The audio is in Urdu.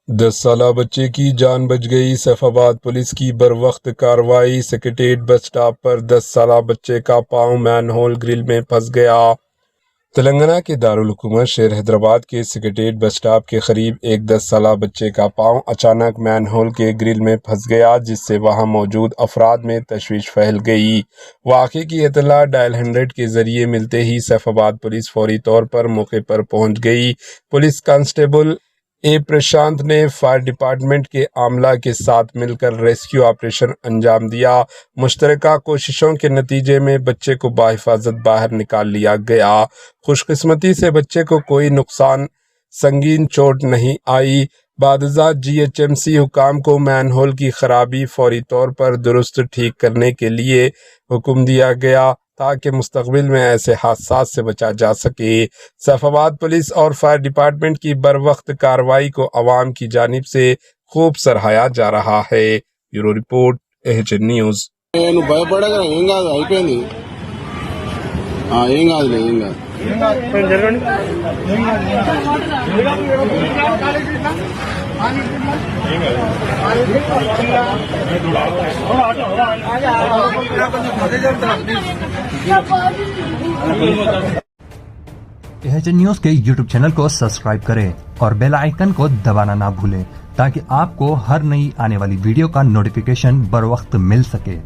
10 سالہ بچے کی جان بچ گئی۔ سیف آباد پولیس کی بروقت کارروائی۔ سکریٹریٹ بس سٹاپ پر 10 سالہ بچے کا پاؤں مین ہول گرل میں پھنس گیا۔ تلنگانہ کے دارالحکومت شہر حیدرآباد کے سکریٹریٹ بس سٹاپ کے قریب ایک 10 سالہ بچے کا پاؤں اچانک مین ہول کے گرل میں پھنس گیا، جس سے وہاں موجود افراد میں تشویش پھیل گئی۔ واقعے کی اطلاع ڈائل 100 کے ذریعے ملتے ہی سیف آباد پولیس فوری طور پر موقع پر پہنچ گئی۔ پولیس کانسٹیبل اے پرشانت نے فائر ڈپارٹمنٹ کے عملہ کے ساتھ مل کر ریسکیو آپریشن انجام دیا۔ مشترکہ کوششوں کے نتیجے میں بچے کو بحفاظت باہر نکال لیا گیا۔ خوش قسمتی سے بچے کو کوئی نقصان سنگین چوٹ نہیں آئی۔ بعد ازاں GHMC حکام کو مین ہول کی خرابی فوری طور پر درست ٹھیک کرنے کے لیے حکم دیا گیا تاکہ مستقبل میں ایسے حادثات سے بچا جا سکے۔ سیف آباد پولیس اور فائر ڈپارٹمنٹ کی بروقت کارروائی کو عوام کی جانب سے خوب سراہا جا رہا ہے۔ Bureau report AHN news. AHN news کے YouTube چینل کو سبسکرائب کریں اور بیل آئیکن کو دبانا نہ بھولیں تاکہ آپ کو ہر نئی آنے والی ویڈیو کا نوٹیفیکیشن بروقت مل سکے۔